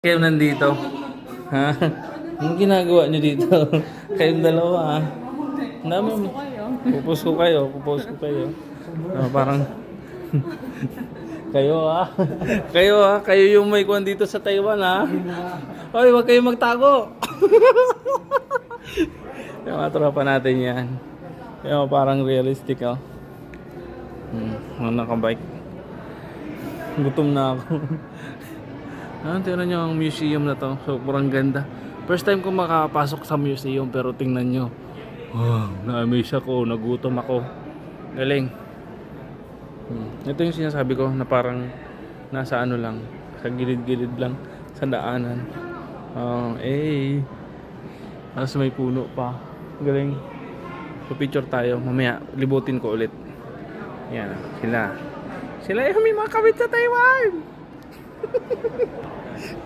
Kayo nandito. Ha? Anong ginagawa nyo dito? Kayong dalawa, ha? Ang dami mo. Pupus ko kayo. Parang... kayo, ha? Kayo yung may kuwan dito sa Taiwan, ha? Hoy, huwag kayong magtago. Yung mga tropa natin yan. Yung parang realistic, oh. Nakabike. Gutom na ako. Tingnan nyo ang museum na to. Sobrang ganda. First time ko makapasok sa museum, pero tingnan nyo. Wow, na-amaze ako. Nagutom ako. Galing. Ito yung sinasabi ko na parang nasa ano lang. Sa gilid-gilid lang. Sa daanan. Tapos may puno pa. Galing. So picture tayo. Mamaya libutin ko ulit. Yan. Sila yung may mga kawit sa Taiwan.